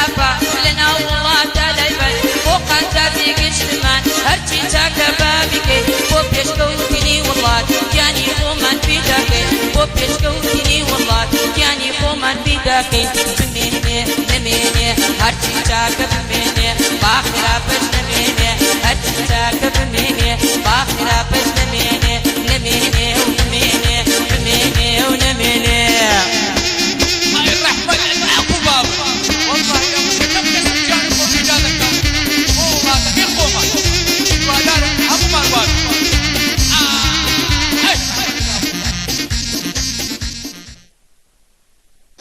خلافة لنا والله تلبن فوق انت في قشمان هرشي تاكا بابكي وبيش كوتني والله جاني فومان في داكي وبيش كوتني والله جاني فومان في داكي بميني نميني هرشي تاكا بميني باخرة بش نميني هرشي تاكا بميني باخرة بش نميني نميني ونميني بميني ونميني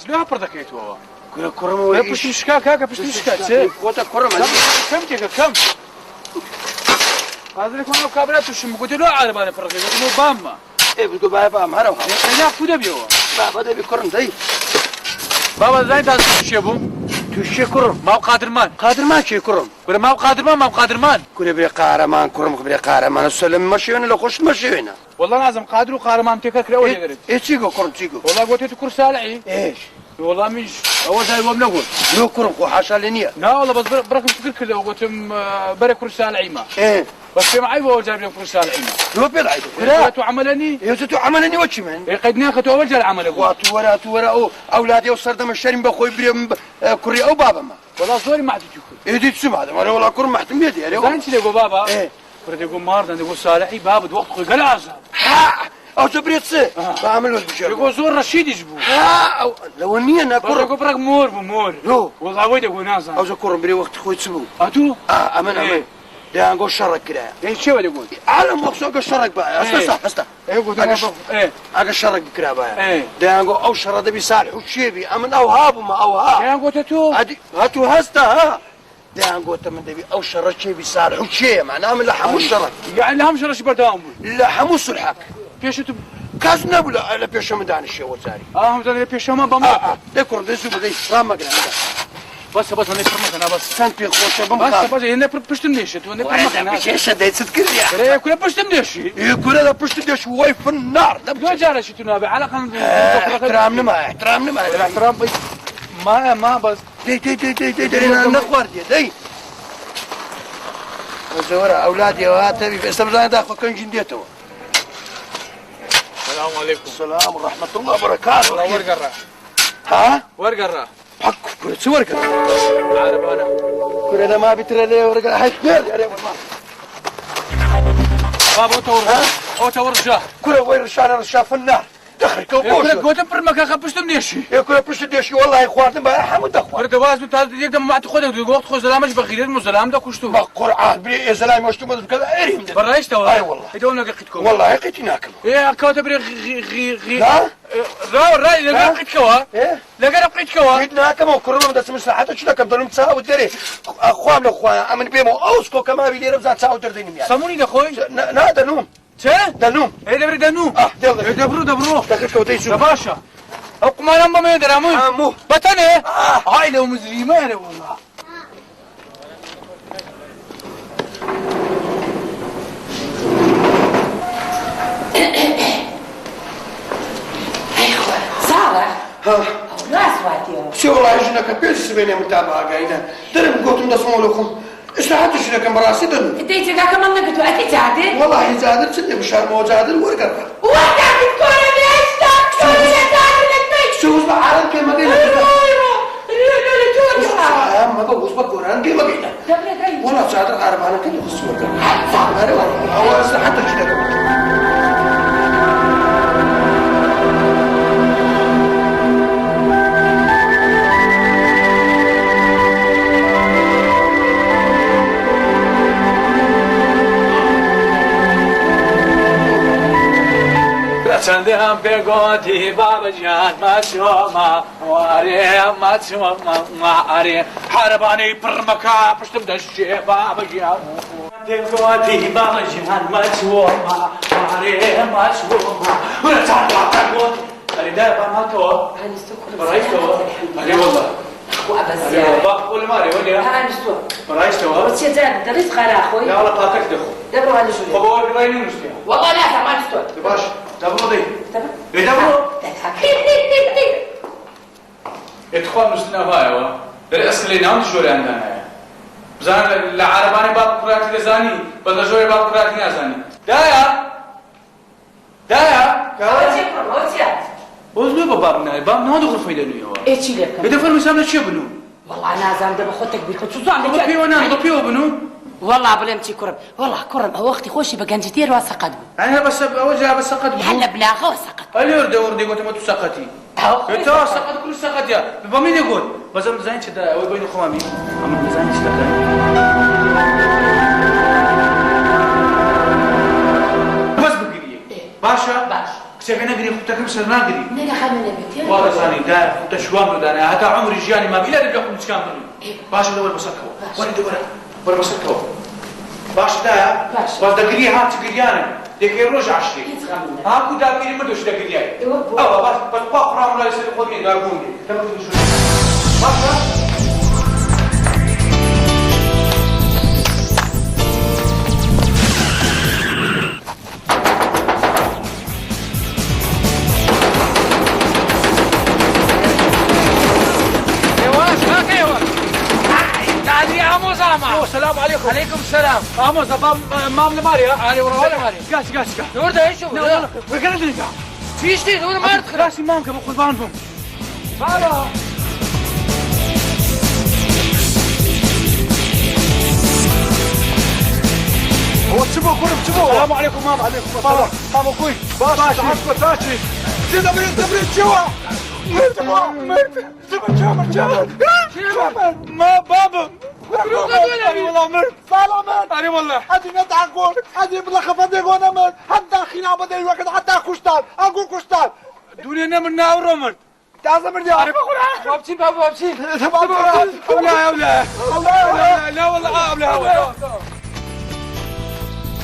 شنو بردكيت هو؟ كرم ولا باش مشكاك هكا باش مشكاك كوتا كرم كم تيجا كم هذا لك وانا كابرات وشم قلت له عارف انا فرقي قلت له باما ايه بتقول بابا مهرو انا فودا بيو بابا ده بكرم داي بابا زين تاع شيبو تشي كرم ما قادر مان قادر ما شي كرم ولا ما قادر مان ما قادر مان كل بي قهرمان كرم بي قهرمان السلم مشينا لو خش مشينا والله لازم قادر وقهرمان تكك لا ولا قريت ايه تيجو كرم تيجو والله قلت له كرسي علي ايش والله مش اول زي ما بنقول لو كرم وحاشا لنيا لا والله بس برك فكر كذا وقلت برك كرسي على عيمه ايه بس في معي هو جاب لي كرسي على عيمه لو بيلعب قلت عملني يوزتو عملني وش من قد ناخذ اول جال عمل واتو ورا اولادي وصردم الشرم بخوي بريم كوري او بابا ما والله صوري ما عاد تشوف ايه دي تسمع هذا والله كرم محتم يدي يعني زين شنو يقول بابا ايه برد يقول مارد يقول صالحي بابا وقت خوي قال عزاب ها او تبريت سي بعمل ولد بشر يقول زور رشيد يجبو ها لو اني انا برد يقول برك مور بمور لو والله ويد يقول نازل او كرم بري وقت خوي تسبو اتو امان ده نقول شرك كده ايه شو يقول عالم مقصود الشرك بقى استا ايه يقول ايه اجا الشرك بكره بقى ايه ده نقول او شر ده بيصالح وشيبي امن او هاب ما او ها ايه قلت تو ادي هاتو هستا ها ده نقول تمن دبي او شر شيء بيصالح وشيء معناه من لحم الشرك يعني لهم شرش بردام لحم الحق كيف شو كاز نبلا على بيش مدان الشيء وزاري هم زين بيش ما بمر ذكر ده سو بدي رام قال بس انا فرمت انا بس سنتي خوش بم بس هنا بشتم ليش تو هنا فرمت انا ايش شديت تذكر يا ايه كل بشتم ليش يقول انا بشت ديش واي في النار ده جارة شو تنابي على احترامنا ما الاحترام ما بس دي نخور دي وزورة اولادي وهاتبي في استمزان داخل كن جنديته السلام عليكم السلام ورحمة الله وبركاته الله ورقرة ها ورقرة حق كل سورك عارف انا كل انا ما بترى لي ورقة هاي كبير يا ريت بابا اوتور رجاه كل وين رشاه في النار دخل كوبوش قلت برمك خبشتم ليش يقول بش ديش والله يا اخوان ما حمد اخوان ورد واز يقدر ما تاخذ وقت خذ سلامش بخير المسلام ده كشتو ما قرعه بلي يا سلام واش تمد كذا اريم برايش تو اي والله يدونا لقيتكم والله لقيتناكم ايه كاتب غي لا راي لقيتكوا ايه لقيتكوا بدناكم وكرم ده سمس حتى شو لكم دول تساوي دري اخوان امن بيمو اوسكو كما بيدي ربزات تساوي دردين مياه ساموني اخوي لا دنوم شه دنوم ايه دبر دنو دبرو دخلت وديشو باشا حكم انا ما يدرامو مو بطنه هاي لو مزريمه والله صالح ها ناس واتيو شو والله يجينا بيس بيني متابعة قاينا درب قلتم نسمعوا لكم ايش راح تشيل كم براسي دنو انت يتجا كمان نقطو اكيد تعدل والله زادر سنة بشهر مو زادر ورقة وانت بتكون ليش تكون شو اسمع عالم كلمة قيلة ما بقول بقران كلمة قيلة والله زادر عارف أنا كله خصوصا أنا والله أول حتى كذا چندم بگویی بابا جان ماشوما واری حربانی پرمکا پشتم دشی بابا جان بگویی بابا جان ماشوما واری ولا تعال تعال ده بابا تو برايش تو علي والله وابس يا بابا قول ماري ولا انا مستوى برايش تو بس يا زاد درس قرا اخوي لا ولا طاقتك دخو دبروا هذا شو بابا هو بيبين المشكله والله لا ما مستوى باش دبروا دي تمام دبروا ادخل مسنا هاي الأصل اللي نام شو عندنا زان العرباني باب قراتي لزاني بدل شوي باب قراتي نازاني دايا وزنو بابنا بابنا هذا غرفة يدني هو ايه شي لك بدفر مسامنا شو بنو والله انا زان دابا خوتك بيت تزعم غطي وانا غطي وبنو والله بلا متي كرم والله كرم هو اختي خوشي بقى نجدير وسقط أنا بس أوجه بس سقط هلا بلاغه وسقط اليورد وردي قلت ما تسقطي انت سقط كل سقط يا بمين يقول بس زين كذا وين بين خمامي عم زين بس بقري باشا كسبنا قري اختك مسرنا قري نينا خلينا بيتي والله زاني دا انت شوام دا هذا عمري جاني ما بلا ربي اخذ مسكان مني باشا دور بسكو وين دور بسكو باشا دا بس دقري هات قريانه ديك روج 20 هاكو دا قري مدوش دا قرياي بس بقرا ولا يصير قومي دا قومي تبغى شو باشا السلام عليكم. عليكم السلام. عمو زباب مام لماريا. علي ورا ماريا. قاش. نور ده ايش هو؟ لا وكان اللي قاع. في شيء نور ما يدخل. راسي مامك بقول بانهم. هلا. هو تشوفوا السلام عليكم مام. عليكم السلام. مام اخوي. باشا حسب تاشي. دبرين شو؟ مرت. ما بابا. والله مرت سلامت أنا والله هذه ندعكون هذه بالخفض يقول مرت حتى خينا بدي الوقت حتى كشتان أقول كشتان الدنيا من ناور مرت تعال مرت أنا بقول بابتين لا والله لا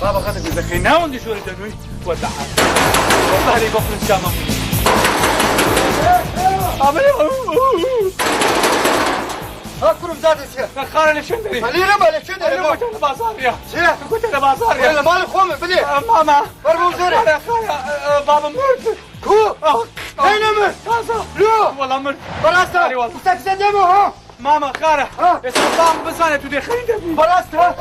بابا خدك إذا خينا وندي شو ردنوي ودع والله لي بخل الشامة هاكلهم زاد الشيء خارن الشندري خلينا مالك شندري انا قلت انا بازار يا شيخ قلت انا بازار يا ولا مالك خومه بلي ماما بربو زري يا خايا بابا مرت كو اين مرت لا والله مرت بلاستر والله مستفزدمو ها ماما خاره اسم بام بزانه تودي خريده بلاستر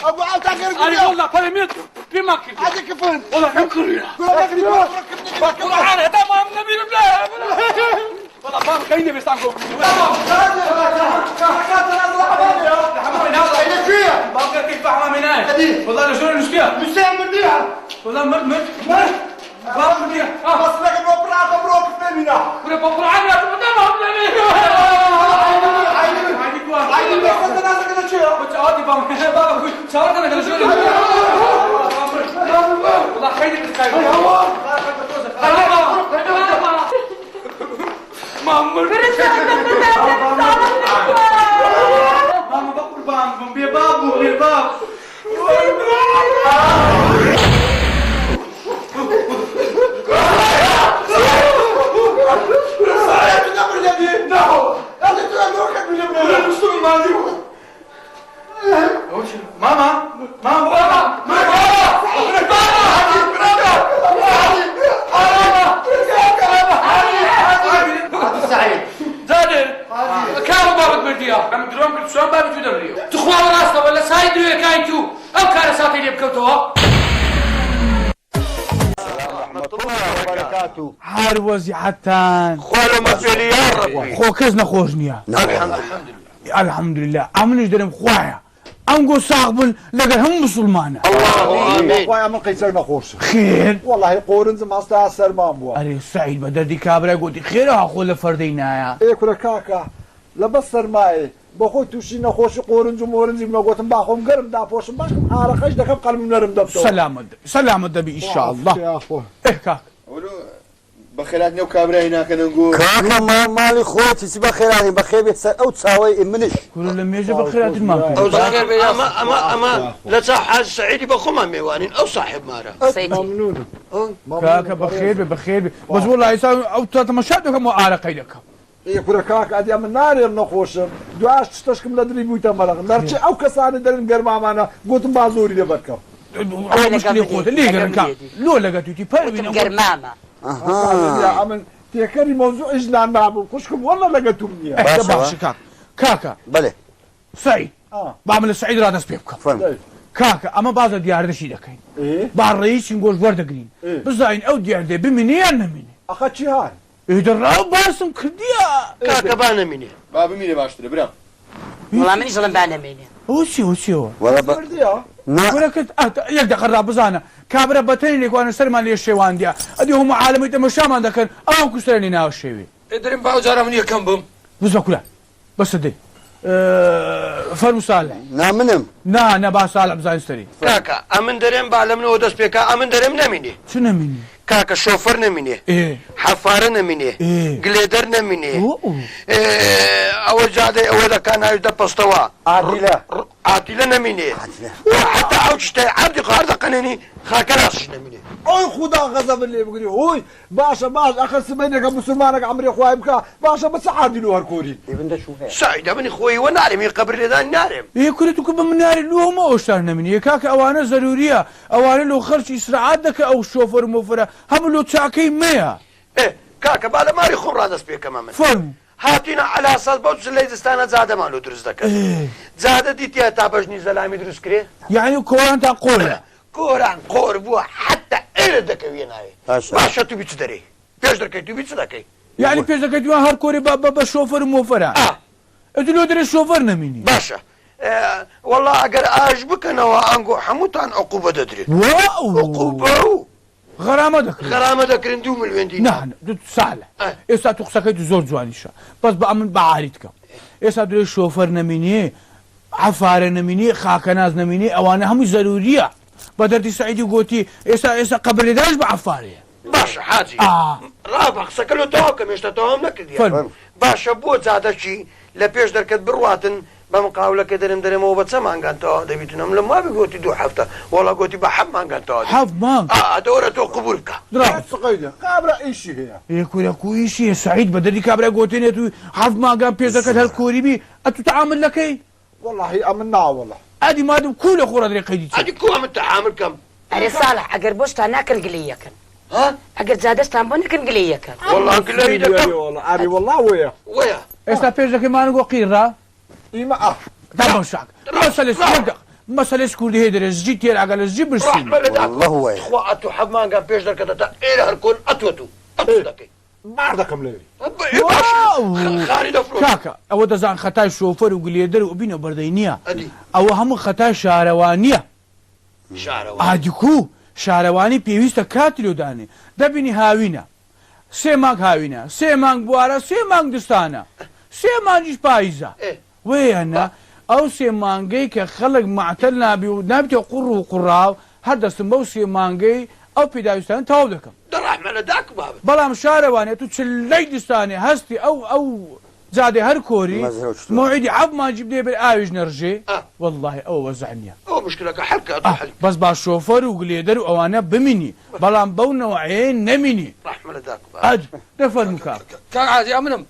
ابو عبد انا والله فهمت في مكه هذا كفن والله كفن انا تمام نبي بالله والله ما خليني بس عنكم والله انا شو المشكله مش تعمل بيها والله مرت بابا بيها بس لك بروك فينا ولا بقول عنها تمام عايزين بس انا كده شيء بتعادي بابا شاورت انا كده شيء والله خيرك تسكاي ماما ماما بقول بام بابو الباب ماما سعيد زادر كانوا بابك برديا عم درون كل شلون بابك تدريو تخوا راسنا ولا سايد ريو كاينتو او كان ساتي اللي بكوتوها وبركاته هار وزيعتان خوالو مسؤولي يا ربي خو كزنا خوشنيا الحمد لله عملش درم خوايا انقو صاحبن لقد هم مسلمانه الله امين خويا من قيصر نخوش خير والله قورنز ما استاثر مامبو اري سعيد بدردي كابرا قلت خير اخو لفردينا ايه كل كاكا لبصر ماي بخوي توشي نخوش قورنز ومورنز ما قلتم باخهم قرم دا بوشم باخم حارقش دكم قلم نرم دبتو سلام الدبي ان شاء الله يا اخو ايه كاك بخيراتنا وكابرا هناك نقول كاكا ما مالي خوتي سيبا خيراني بخير بيتسال او تساوي منش كل لما يجي بخيرات الماكل او صاحب اما لا صح حاج سعيدي بخما ميوانين او صاحب مارا ممنون كاكا بخير بس والله يساوي او تمشات كم عارق لك کورە کاک ئەدیا من نارێم نەخۆشم دوایش تشتشکم لە دری بوویتە مەلەق نەرچی ئەو کەسانی دەرن گەرمامانە گوتم با زۆری لێ بەرکەم مشكلة خود اللي قرنكا لو لقيتي فرمي قرمامة ئەمن تێکەری مۆزوع ئیژلان مابوو خوشکم وەڵە لەگەتوم نییە باش كاكا بله سعيد بعمل السعيد راه دەست پێ بکەم فهم كاكا ئەمە بازە دیاردەشی دەکەین با ڕئیسین گۆش وەردەگرین بزانین ئەو دیاردێ بمینێ یان نەمینێ ئەخە چی هاي ئێدەڕاو باسم کردیە کاکە با نەمینێ با بمینێ باشترە برام والله منیش دڵم با نەمێنێ وچیوە ولا بردیە وەرەکەت یەک دەقەڕا بزانە کابرا بەتەنی لێکوانە سەرمان لێ شێواندیا ئەدی هەموو عالەمی تەمەشامان دەکەن ئەوان کوشتەرێنی ناو شێوێ دەرێن باوجارە من یەکەم بم بزە کورە بەسە دەی فەرمو ساڵێ نامنم نا با ساڵە بزانستەری کاکە ئەمن دەرێن با لە منەوە دەست پێکا ئەمن دەرێم نەمینێ چ نەمینی کاکە شۆفەر نەمینێ حەفارە نەمینێ گلێدەر نەمینێ ئەوە جادەی ئەوە دەکان ناوی دەپەستەوە عادیلە عاتیلە نەمینێ حتا ئەو شتەی عەبدی قار دەقەنێنی خاکە راسش نەمینێ ئەوی خوددا غەزەبن لێ بگری هۆی باشە باش ئەخە سبەینێکە مسلمانێک ئەمری خوای بکە باشە بچ عادیل و هەرکۆری سعیدە منی خۆی وە نارێمی قەبر لێدان نارێم کوێت و بە مناری لۆمە ئەوشتان نەمینی کاکە ئەوانە زەروریە ئەوانە لۆ خەرچی سرعات دەکە ئەو شۆفەر مۆفرە هەموو لۆ چاکەی مەیە کاکە با لە ماری خۆم ڕادەست پێکەمە من فەرمو هاتینە علاسەڵ بەو چ لەی دستانە جادەمان لۆ دروست دەکەن جادە دیتیە تا بەژنی زەلامی دروست کرێ یعنی کۆرانتان قۆلە کۆران قۆر بووە حتا ئێرە دەکەوێ ناوێ باشە تو بیچ دەرێ پێش دەکەی تو بیچ دەکەی یعنی پێش دەکەیت دوان هەر کۆری بە شۆفەر و مۆفەرە ئەدی لۆ دەرێ شۆفەر نەمینی باشە وەڵا ئەگەر ئاش بکەنەوە ئەنگۆ هەمووتان عقوبە دەدرێت عقوبە و غەرامە دەکرێت غەرامە دەکرن 2 ملیۆن دینار دو ساڵە ئێستا تو قسەکەی زۆر جوانیشە بەس بە ئەمن بەعاریت کەم ئێستا دوێ شۆفەر نەمینێ عەفارە نەمینێ خاکەناز نەمینێ ئەوانە هەمووی زەروریە بە دەردی سەعیدی گوتی ئێستا قەبرێداش بە عەفارەیە باشە حاجی ڕابە قسەکە لە تەواو کەم هێشتا تەواو نەکردیە باشە بۆ جادەچی لە پێش دەرکەت بڕواتن بە مقاولەکە دەرم دەرێمەوە بە چە مانگانتەوە دەبیتونم لە ما بگوتی 2 هەفتە وەڵا گوتی بە 7 مانگانتەوە 7 مانگ دەوەرە تۆ قبول بکە سقەیدە کابرا ئیشی هەیە کوریشیە سعید بە دەردی کابرا گوتێنێت و 7 مانگان پێش دەکەت هەر کۆریبی ئەتو تەعامل دەکەی وەڵاهی ئەمن ناوەڵە ئەدی مادم کو لە خۆرە دەرێ قەیدی ئەدی کو ئەمن تەعامل کەم ئەرێ ساڵح ئەگەر بۆشتان ناکەن گلەی یەکەن ئەگەر جادەستان بۆ نەکەن گلەی یەکەن وەڵا گلەی دەکەم ئاری وەڵا وەیە وەیە ئێستا پێش دەکەیمانگۆ قیڕا ئیمە دەمەشاک مەسەلەش کوردی هەیە دەرێ زجی تێراگە لە زجی برسین والله وەیە خوا ئەتو 7 مانگان پێش دەکەتە تا ئێرە هەرکۆن ئەتوەتو ئەتو دەکەی بار دەکەم لێری خاری دەفرۆ کاکە ئەوە دەزان خەتای شۆفەر و گلێدەر و بینە بەردەی نییە ئەوە هەموو خەتای شارەوانیە شارەوە ئادیکو شارەوانی پێویستە کاتی لۆدانێ دەبینی هاوینە 3 مانگ هاوینە 3 مانگ بوارە 3 مانگ دستانە 3 مانگیش پاییزە وێنە ئەو 3 مانگەی کە خەڵک معتەل نابی و نابێتە قوڕ و قوڕاو هەر دەستم بەو 3 مانگەی ئەو پێداویستان تەواو دەکەم دەڕاحمەلە داک بابێت بەڵام شارەوانێت و چلەی دستانێ هەستی ئەو جادێ هەر کۆری موعیدی 7 مانگی بدێ بێ ئاویش نەڕژێ وەڵڵاهی ئەوە وەزع نییە ئەو مشکلەکە حەلکات بەس با شۆفەر و گلێدەر و ئەوانە بمینی بەڵام بەو نەوەعەیە نەمینی ڕاحمەلە داک دەفەرمو کاک عادی ئەمنم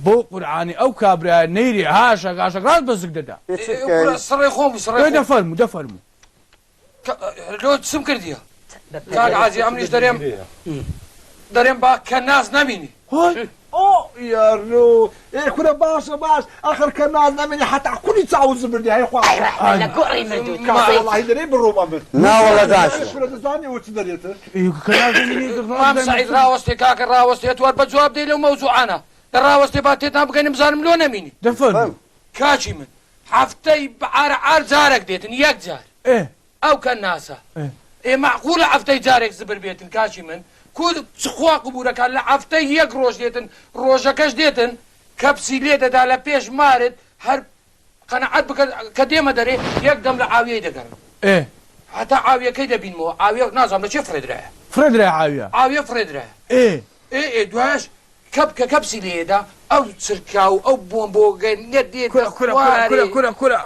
بۆ قورعانی ئەو کابرا نەیری هاشە گاشە ڕاست بەزک دەدا سڕێ خۆم دەفەرمو لۆ چم کردیە کاک عادی ئەمنیش دەرێم با کە ناز نەمینی یارۆ کورە باشە باش ئەخر کە ناز نەمێنی حتا کولی چاوز بردی هەیە خوا لە گۆڕی مردوو وەڵاهی دەرێ بڕۆمە برد ناوەڵە داشە کورە دەزانی ئەوە چ دەرێتر مام سعید ڕاوەستێ کاکە ڕاوەستێ توار بە جواب دەی لەو مەوزوعانە دەڕاوەستێ با تێتان بگەنیم بزانم لۆ نەمینی دەفەرمو کاچی من هەفتەی بەعارە عار جارێک دێتن یەک جار ئەو کە ناسە معقولە هەفتەی جارێک زبر بێتن کاچی من خوا قبورەکان لە هەفتەی 1 ڕۆژ دێتن ڕۆژەکەش دێتن کەپسی لێ دەدا لە پێش مارت هەر قەنەعەت بکە کە دێمە دەرێ یەکدەم لە ئاویەی دەگەڕم هەتا ئاویەکەی دەبینەوە ئاویە نازانم لە چێ فرێدرایە ئاویە فرێدرایە دوایش کەپکە کەپسی لێدا ئەو چرکا و ئەو بۆمبۆگە نێت دێت کورە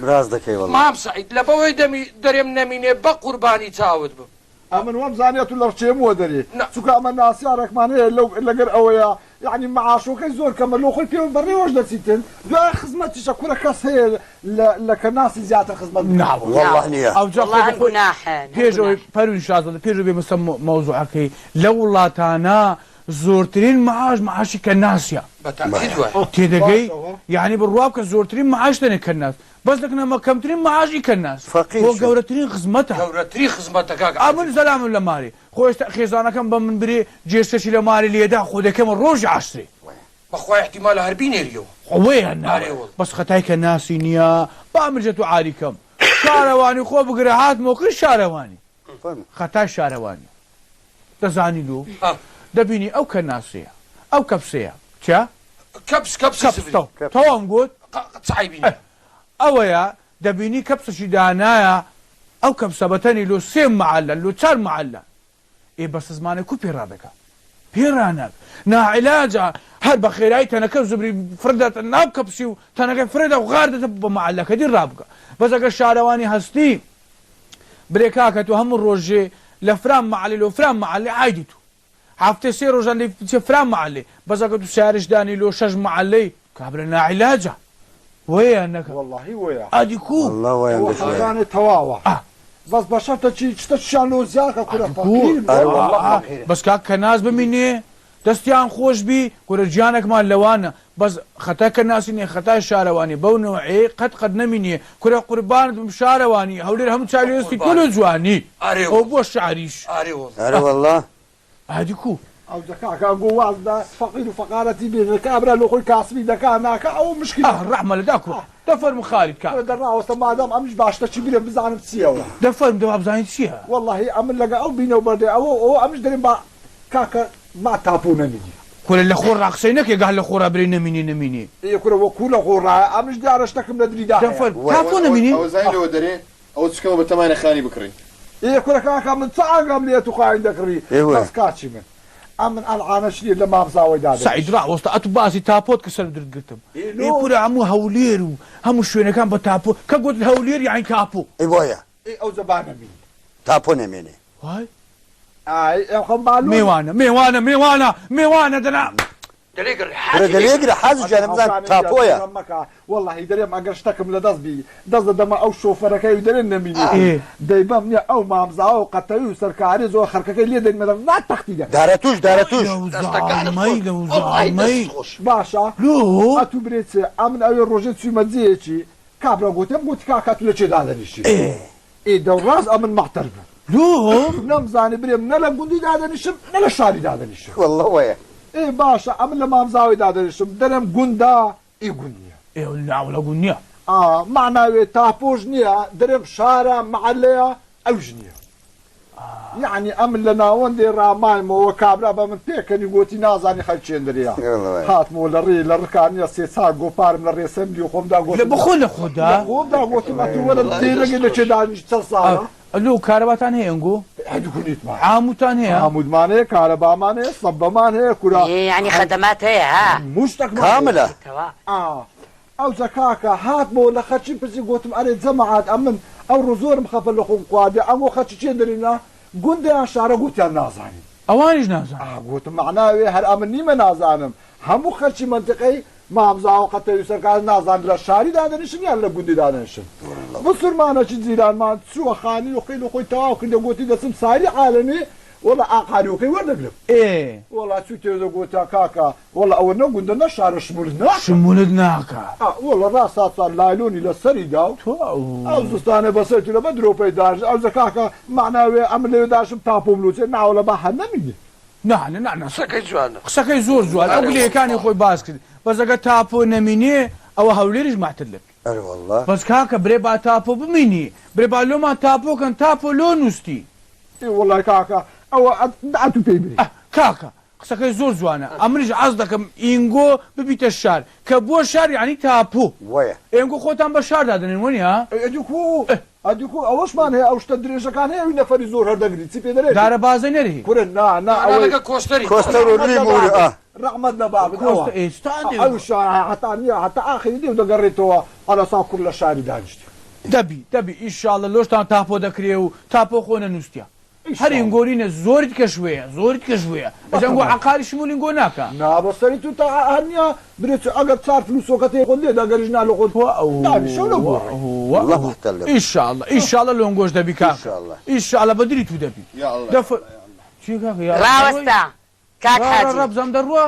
براز دەکەی وەڵا مام سعید لە بەوەی دەرێم نەمینێ بە قوربانی چاوت بم ئەمن وەم زانێت و لە ڕچێمەوە دەرێ چونکە ئەمە ناسیارێکمان هەیە لەگەر ئەوەیە يعني معاشوكي زور كما لو خوي بيو بري واش دسيتن دو خدمتي شكورا كاس هي لكناس زياده خدمت نعم والله نية او والله جناح بيجو بارو ان شاء الله بيجو بمسمى موضوعك لولا تانا زورترين معاش كناسيا بالتاكيد واحد تيدقي يعني بالرواب زورترين معاش تاني كناس بس لكن ما كمترين معاش كناس فقير هو قورترين خدمتها قورتري خدمتك امن سلام ولا ماري خوش خيزانا كم بمن بري جيستش الى ماري ليدا خذ كم الروج عشري بخوي احتمال هربين اليوم وين بس ختايك ناسي نيا بعمل عاليكم شارواني خو بقرعات موكل شارواني ختاي شارواني تزاني له دبيني او كناسيه او كبسيه تشا كبس توم قلت صعيبين اويا دبيني كبسه شدانايا او كبسه بتني له سيم معلل له تشار معلل ايه بس زمانه كو بيرابك بيرانك نا علاجه هل بخيراي تنكب زبري فردت الناب كبسي تنكب فرده وغارده بمعلل كدي رابقه بس اگر شارواني هستي بريكاكه هم الروجي لفرام معلل وفرام معلل عايدتو حفتي سيرو جاني فرام معلي بس اگر سارش داني لو شج معلي كابرنا علاجه وينك والله ويا اديكو والله وين وحراني تواوا بس بشرط تشتشانو زياكا كره فقير والله بس كاك ناس بميني دستيان خوش بي كره جانك مال لوانا بس خطاك الناس اني خطا شارواني بو نوعي قد نميني كره قربان بشارواني هولي هم تشاليستي كل جواني او بو الشعريش اري والله اديكو او دكاك اقول ده فقير وفقارتي بين الكابره لو خوي كاسبي دكاناك او مشكله الرحمه لداكو دفر مخالد كا درنا وسما دام امش باش تشي بينا بزعن تسيوا دفر دو بزاين تشيها والله امن لقى او بينا وبردي او امش درين با كاكا ما تابونا نجي كل اللي خور راقصينك يقال له خور ابري نميني اي كره وكولا غورا امش دارشتك من ادري ده دفر تابونا مني او زين لو درين او تشكو بتمانه خاني بكري اي كره كاكا من ساعه قبل يتوقع عندك ري بس كاتشي من امن العانه شديد لما بزاوي داده سعيد راح وسط اتباسي تابوت كسر درقتم يقول عمو هولير هم شويه كان بتابو كقول الهولير يعني كابو اي بويا اي او زبانه مين تابونا ميني هاي اي يا خمالو ميوانا دنا دليقرا حاج انا مزان تابويا والله دريم اقرشتك من دزبي دز دما او شوفرك يدرن مين دايما من او ما مزاو قتيو سركاري زو خركك اللي دن ما تختي دارتوش لو زعمي باشا لو اتو بريت امن او روجيت سي مزيتي كابرا قلت كاكاتو لشي دادنشي اي دراز امن معترف لو نمزاني بريم نلا قندي دادنشم نلا شاري دادنشم والله ويا ايه باشا عمل لما مزاوي دادنشم درم قندا اي قنيا ايه ولا قنيا معناوي تابوجنيا درم شارع معليا اوجنيا يعني امن لنا وندي راماي مو كابرا بمن تيكني قوتي نازاني خلشين دريا هات مو لري لركانيا سيسا قوبار من الريسم دي خوم دا قوتي بخول خدا خوم دا قوتي ما تولد ديلك اللي تشدان تصالا لو كهرباء هي انقو هدكونيت ما عامود هي عامود ماني كهرباء ماني صب ماني كرا يعني خدمات هي ها مشتك كاملة او زكاكا هات مو لخدشي بزي قوتم علي زمعات امن او رزور مخفل لخون قوادي امو خدشي درينا قندي شعر قوتي النازاني اوانيش نازان قوتم معناوي هل امني ما نازانم همو خدشي منطقي ما مزاو قطع يسرقال نازان للشاري دادنشن يلا قندي دادنشن بصر معنا شي زيران ما تسوى خاني وخيل وخي تواو كندا قوتي دسم ساري عالمي والله اقاري وخي ورنقلب ايه والله تسوتي قوتا كاكا والله اولنا قندنا شعر شمولنا شمولناكا والله راسات صار لايلوني للسري قاو او زستاني بسيتي لبدرو بيدارج او زكاكا معناوي عملي داشم تابو ملوتي نعولا بحنا مني نعم سكي جوانا سكي زور اقول لي كان يخوي باسكت بس اقا تابو نميني او هوليرج معتلك اي والله بس كاكا بريبا تابو بميني بريبا لو ما تابو كان تابو لو نستي اي والله كاكا او دعتو بيبري كاكا سكي زور زوانا امريج عصدك انجو ببيت الشار كبو الشار يعني تابو ويا انجو خوتان بشار دادن وين ها اديكو اوش مان هي اوش تدريج كان هي نفر زور هردغري تسيبي دري دار بازنري كورنا انا كوستري كوستر وليموري رحمتنا باب كوست استاندي او شارع حتى اخي دي ودغريتو على صار كل شارع دانشتي دبي ان شاء الله لوش تابو دكريو تابو خونا نستيا هەرین گۆرینە زۆریت کەشوەیە زۆریت کەشوەیە ئەجانگۆ عقاری شمولین گۆ ناکە نابەسەری تو تا هەنیا برێت ئەگەر چار فلوسۆکەتی خۆ لێ دەگەریش نالە خۆت ئیشاڵە لۆنگۆش دەبی کاک ئیشاڵە بەدری تو دەبی ڕاوەستە کاک حاجی ڕەبزەم دەڕوە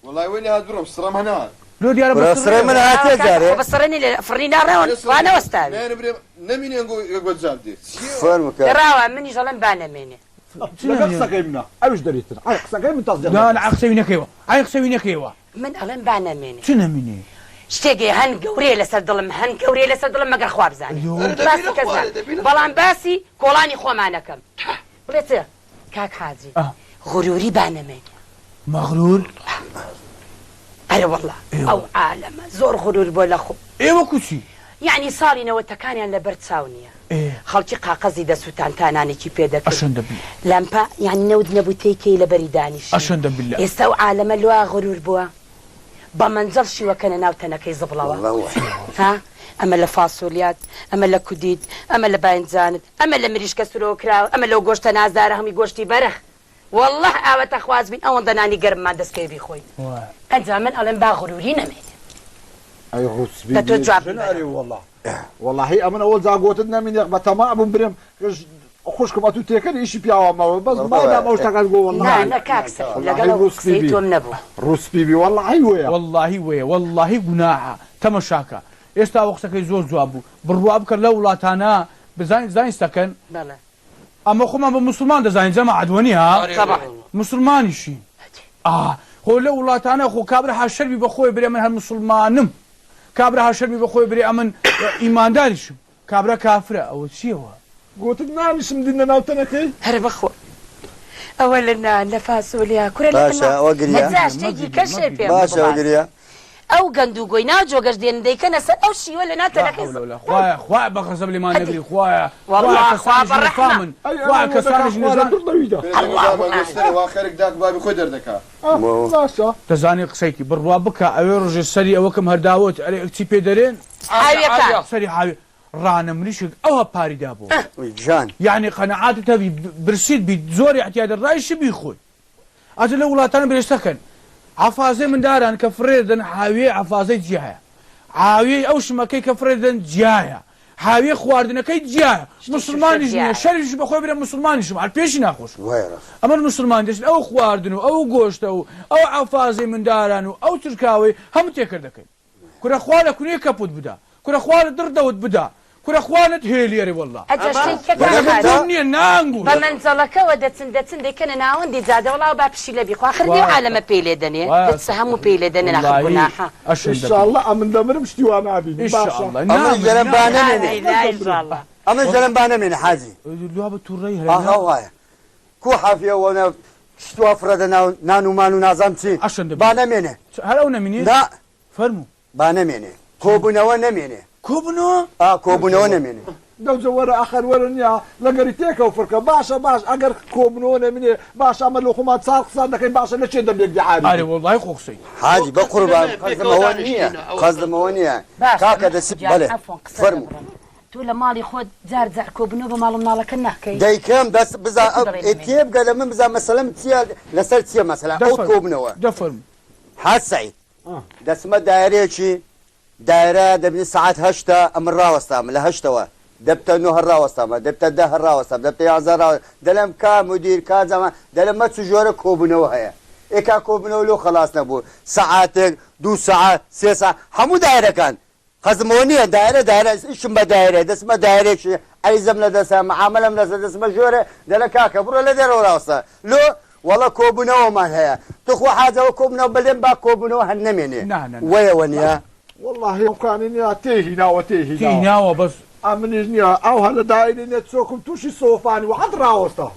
والله وين هاد بروم سرام هنا لۆ دیارە بەسڕێ من هاتێ جارێ بەسڕێنی لە فڕی ناڕێوە وانەوەستاوی لا انا بريم نميني نقول زابدي فەرموکە ڕاوە منی ژەڵم بانەمێنێ لەگەڵ قسەکەی منە ئەوش دەریتن قسەکەی من تەزدە لا قسەوی نەکەیوە ئای قسەوی نەکەیوە من ئەڵێم بانەمێنێ چ نەمینێ شتێکی هەن گەورەیە لەسەر دڵم هەن گەورەیە لەسەر دڵم مەگەر خوا بزانێ باسی کەس بەڵام باسی کۆڵانی خۆمانەکەم بڵێ چ کاک حاجی غروری بانەمێنێ مەغرور ئەرە وەڵڵا ئەو عالەمە زۆر غرور بۆ لە خوب ئێوە کوچی یعنی ساڵی نەوەتەکانیان لەبەر چاو نییە خەڵکی قاقەزی دەسووتانتانانێکی پێدەکەن ئەشەندە بی لەمپا یعنی نەود نەبوو تێکەی لەبەری دانیش ئەشەندە بالله ئێستا و عالەمە لوا غرور بووە بە مەنجەڵ شیوەکەنە ناو تەنەکەی زبڵەوە ها ئەمە لە فاسۆلیات ئەمە لە کودیت ئەمە لە باینجانت ئەمە لە مریشکە سورۆ کراوە ئەمە لەو گۆشتە نازدارە هەمی گۆشتی بەرەخ والله ئاوەتە خواز بین ئەوەندە نانی گەرممان دەستکەی بیخۆین ئەنجا من ئەڵێم با غروری نەمێت ئەی ڕوسبی بە تۆ جواب والله والله ئەمن ئەوە جاگۆتت نامینێ بە تەما بووم برم خوشکم ئەتو تێکەن ئیشی پیاوەمەوە بەس مادام ئەو شتەکەت گۆ والله نە کاکسە لەگەڵ قسەی تۆم نەبوو ڕوسبی والله وەیە واللهی وەیە واللهی گوناحە تەمەشاکە ئێستا وەختەکەی زۆر جواب بوو بڕوا بکە لە وڵاتانە بزانین زانستەکەن ئەمە خۆمان بە مسلمان دەزانین جەمە عدوەنی ها مسلمانیشی خۆ لە وڵاتانە خۆ کابرا هاشەربی بەخۆی برێ من هەر مسلمانم کابرا هاشەربی بەخۆی برێ ئەمن ئیمانداریشم کابرا کافرە ئەوە چیەوە گوتت نانیشم دینە ناوتەنەکەی هەر بەخۆ ئەوە لە نان لە فاسۆلیا کورە لەشتێکی کەشێ پێ باشە گریا ئەو گەند و گۆی ناجۆگەش دێن دەیکەنە سەر ئەو شیوە لە ناتەنەکەی خوای بە غەزەب لێمان نەگری خوایە من کەسانش نەزان واخرك داك بابي خۆ دەردەکات دەزانی قسەیکی بڕوا بکە ئەوێ ڕۆژێ سەری ئەوەکەم هەرداوت ئەرێ چی پێ دەرێن سەری حاوی ڕانەمریشک ئەوە پاریدا بوو جان یعنی قەنەعاتت هەبی برسیت بیت زۆری احتیاجە ڕایشی بیخۆی ئەجە لە وڵاتانە برێشتەکەن حفازەی منداران کە فرێدن حاویە حفازەی جیایە حاویە ئەو شمەکەی کە فرێدن جیایە حاویە خواردنەکەی جیایە مسلمانیش نییە شەریش بەخۆی برێ مسلمانیشم هەر پێشی ناخۆش ئەمە مسلمان دەچن ئەو خواردن و ئەو گۆشتە و ئەو حفازەی منداران و ئەو چرکاوەی هەموو تێکرد دەکەین کورە خوا لە کونێ کەپوت بدا کورە خوا لە دڕدەوت بدا کورە خوانت هێلیێری وەڵڵا نییە نانگو بە مەنجەڵەکەەوە دەچن دەکەنە ناوەندی جادەوەڵاو با پشی لە بیخواخر دێ عالەمە پێی لێ دەنێ دەچ هەموو پێی لێ دەنێ ناخگوناحە ئینشاءالله ئەمن دەمرم شتیوان نابین ئەمە زەرم بانەمێنە حاجی دوا بە تووڕەی وایە کو حافیەوە شتوا فرەدە نان و مان و نازام چی بانەمێنێ هەر ئەو نەمینێ فەرموو بانەمێنێ کۆبوونەوە نەمێنێ کۆبنەوە کۆبوونەوە نەمێنێ دەوجە وەرە ئاخر وەرە نییە لەگەری تێکەوە فرکە باشە باش ئەگەر کۆبنەوە نەمێنێ باش ئەمە لە خۆمان چاڵ قسان دەکەین باشە لە چێ دەبێت دیعاری ئارێ وەڵڵای خۆخسەی حاجی بە قوربان قەزمەوە نییە قەزمەوە نییە کاکە دەسیب بەڵێ فەرموو تو لە ماڵی خۆت جار جار کۆبنەوە بە ماڵم ناڵەکە ناکەی دەیکەم دەست بزا تێ بگە لە من بزا مەسەلەم چیە لەسەر چییە مەسەلا ئەو کۆبنەوە دەفەرم حاج سەعید دەسمە دایرەیەکی دایرە دەبینی سعات هەشتا ئەمن ڕاوەستامە لە هەشتەوە دەبتە نۆ هەر ڕاوەستامە دەبتە دە هەر ڕاوەستام دەبتە یازە ڕاوە دەلێم کا مدیر کا زەمان دەلێم مە چ ژۆرە کۆبوونەوە هەیە ئێکا کۆبوونەوە لۆ خەلاص نەبوو سەعاتێک دوو سەعات سێ سەعات هەموو دایرەکان خەزمەوە نییە دایرە ئیشم بە دایرە دەسمە دایرێکی ئەیزەم لە دەسە معامەلەم لەسەر دەسمە ژۆرە دەلە کاکە بڕۆ لە دەرەوە ڕاوەستە لۆ وەڵە کۆبوونەوەمان هەیە تخوا حاجەوە کۆبوونەوە بەلێم با کۆبوونەوە هەر نەمێنێ وەیەوە نییە والله ئەوکانی نییە تێهی ناوە تێهی ناوە بەس ئەمنیش نییە ئەو هەلە دایرێنێ چۆکم تووشی سۆفانی و حەد ڕاوەستا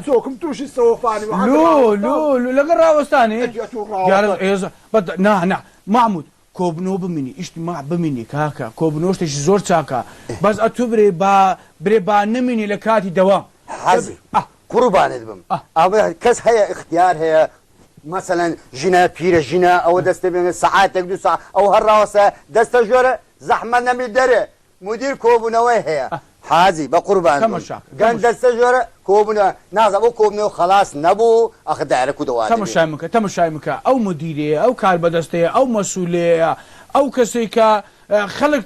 چۆکم تووشی سۆفانی لەگە ڕاوەستانی نا محمود کۆبنەوە بمینی ئیشتیماع بمینی کاکە کۆبنەوە شتێکی زۆر چاکە بەس ئەتو برێ با نمینی لە کاتی دەوام حەزی قوربانت بم کەس هەیە اختیار هەیە مثلا ژنە پیرە ژنە ئەوە دەستە بێنێ سەعاتێک دو ساعت ئەو هەر ڕاوەستە دەستە ژۆرە زەحمە نەمی دەرێ مدیر کۆبوونەوەی هەیە حاجی بە قوربان گەن دەستە ژۆرە کۆبنە نازە بۆ کۆبنەوە خلاص نەبوو ئەخ دایرە کودەوات تەمەشای مکە ئەو مدیرەیە ئەو کار بەدەستەیە ئەو مەسئولەیە ئەو کەسێک کە خەڵک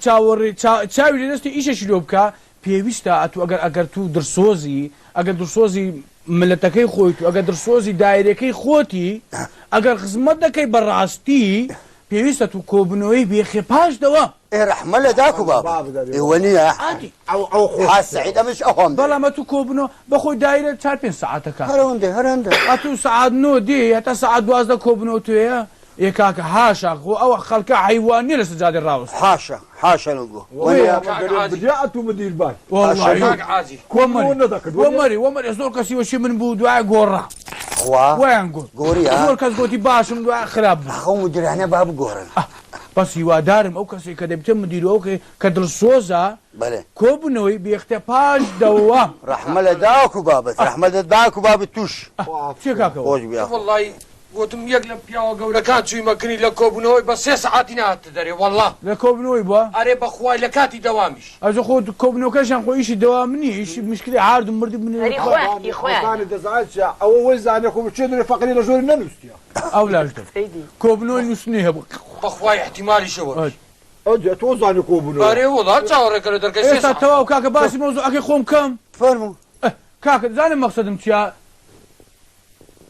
چاوی لە دەستی ئیشەشی لۆ بکە پێویستە ئەتو ئەگەر تو درسۆزی ملەتەکەی خۆیت و ئەگەر درسۆزی دایرەکەی خۆتی ئەگەر خزمەت دەکەی بەڕاستی پێویستە تو کۆبنەوەی بێخێ پاشدەوە ڕەحمە لە داک و باب ئێوە نییە سعید ئەمەش ئەوەم بەڵامە تو کۆبنەوە بەخۆی دایرە 4-5 ساعتەکە هەرەندە ئەتو سعات 9 دێ هەتا سعات 12 کۆبنەوە توێە کاکە هاشا خۆ ئەوە خەڵکە حیوانی لە سجادی ڕاوست حاشا نگو تو مدیر باش وەمەری زۆر کەسی وەشی من بوو دوای گۆڕا ویان گۆری زۆر کەس گۆتی باشم دوای خراپ بوو خەڵ مدیرانە با بگۆڕن بەس هیوادارم ئەو کەسێک کە دەبێتە مدیرەوە کە دڵسۆزە کۆبنەوەی بێختە پاش دەوام ڕەحمە لە داک و بابەت ڕەحمە لە داک و بابەت توش چێ کاکەوە خۆش بیا وەڵڵی گوتم یەک لە پیاوە گەورەکان چوویمەکردی لە کۆبوونەوەی بە 3 سەعاتی نهاتە دەرێ وەڵڵا لە کۆبنەوەی بووە ئەرێ بەخوای لە کاتی دەوامیش ئەجە خۆ کۆبنەوەکەشان خۆ ئیشی دەوام نی ئیشی مشکلی هاردم مردی من ئەوە وەی زانێ خۆ بچێ دەرێ فەقری لە ژۆری نەنووسیە ئەو لاشتە کۆبنەوەی نووسنی هەبوو بەخوای احتیمالیشەوە ئەوجا تۆ زانێ کۆبوونەوە ئەرێ وەڵات چاوەڕێکە لە دەرگای ئێستا تەواو کاکە باسی مۆزوعەکەی خۆم کەم فەرموو کاکە زانم مەقسەدم چییە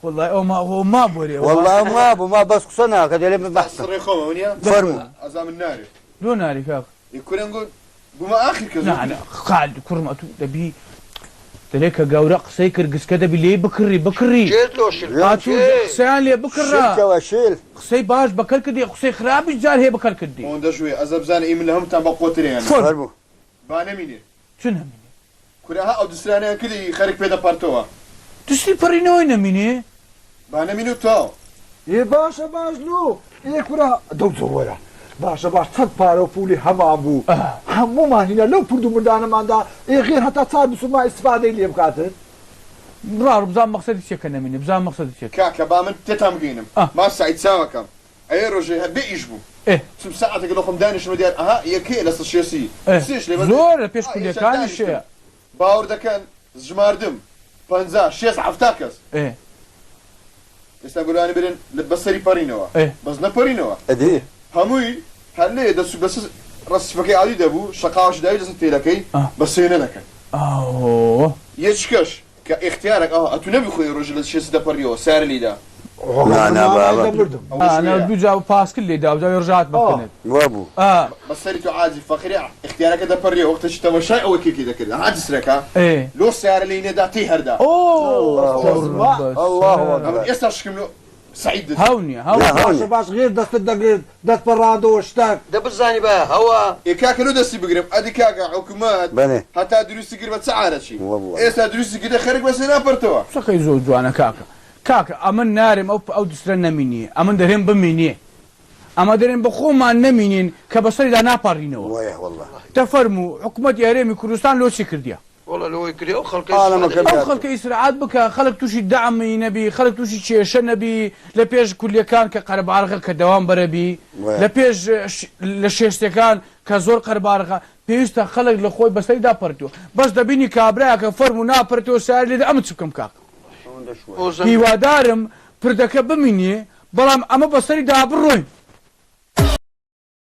والله ئەو ما بۆرێ والله ما بوو ما بەس قسە ناکە دەڵێ بەحسە سڕێ خۆمە ونیە فەرموو ئەزا من نارێ دۆ ناری کاک کوێن گوت بوومە ئاخر کە خال کوڕمە تو دەبی دەڵێ کە گەورە قسەی کردگسکە دەبی لێ بکڕی قسەیان لێ بکڕە قسەی باش بەکەر کردی قسەی خراپیش جار هەیە بەکەر کردی دەشوێ ئەزە بزانە ئیمن لە هەمتان بە قۆترێن فەرموو با نەمینێ چ نەمینێ کورەها ئەو دوسرانیان کردی خەرک پێدەپارتەوە دوستی پەڕینەوەی نەمینێ با نەمین و تاو ێ باشە باش لۆ ئێ کورا دەو زۆوەرە باشە باش چەند پارە و پولی هەمان بوو هەمومان هینە لەو پرد و مردانەماندا ئێغێر هەتا 4 بسوما ئیسفادەی لێ بکاتن بڕار بزان مەقسەدی چێکە نەمینێ بزان مەقسەدی چێک کاکە با من تێتام بگەینم ما سعید چاوەکەم ئەیە ڕۆژێ هەبێ ئیش بوو چم ساعتێک لە خۆم دانیشتمە دیار ئەها یەکەیە لە سەشێسی زۆر لە پێش کولیەکانی شەیە باوەڕ دەکەن ژماردم 50 6 هەفتا کەس ئێستا گوڵانی برن بەسەری پەڕینەوە بەس نەپەڕینەوە هەمووی هەر لێ بەس ڕستفەکەی عالی دەبوو شەقاوەشی داوی دەست تێلەکەی بە سێنە دەکەن یەکەش کە اختیارێک ئەتو نەبی خۆی ڕۆژ لە شێسی دەپەڕیەوە سارە لیدا دوجا پاسکل لێدا جا ڕژات بکەنێت وابوو بەسەری تو عاجی فەقری اختیارەکە دەپەڕیەوە وەختەشی تەماشای ئەوە کێکی دەکرد عاجزرەکە لۆ سارە لینێدا تێی هەردا ئێستا شکم سعید هەونیە باش غێر دەستت دەگرێت دەست پەڕادەوە شتاک دەبزانی بە هەوا کاکە لۆ دەستی بگرم ئەدی کاکە حکومەت هەتا دروستی کرد بە چ عارەچی ئێستا دروستی کردە خەرک بەسێ ناپەرتەوە شەکەی زۆر جوانە کاکە ئەمە نارم ئەو دسترە نەمینی ئەمە دەرێن بمینێ ئەمە دەرێن بە خۆمان نەمینین کە بەسەریدا ناپەڕینەوە دەفەرموو حکومەت یاریێمی کوردستان لۆچی کردیە خەڵکە ئیسراعات بکە خەڵک تووشی دامی نەبی خەڵک تووشی کێشە نەبی لە پێش کولیەکان کە قەربارەکە کە دەوام بەرەبی لە پێش لە شێشتەکان کە زۆر قەربارەکە پێویستە خەڵک لە خۆی بەسەریدا پەرتەوە بەس دەبینی کابراە کە فەرم و ناپەرتەوە سار لێدا ئەمە چ بکەم کاک هیوادارم پردەکە بمینێ بەڵام ئەمە بەسەریدا بڕۆین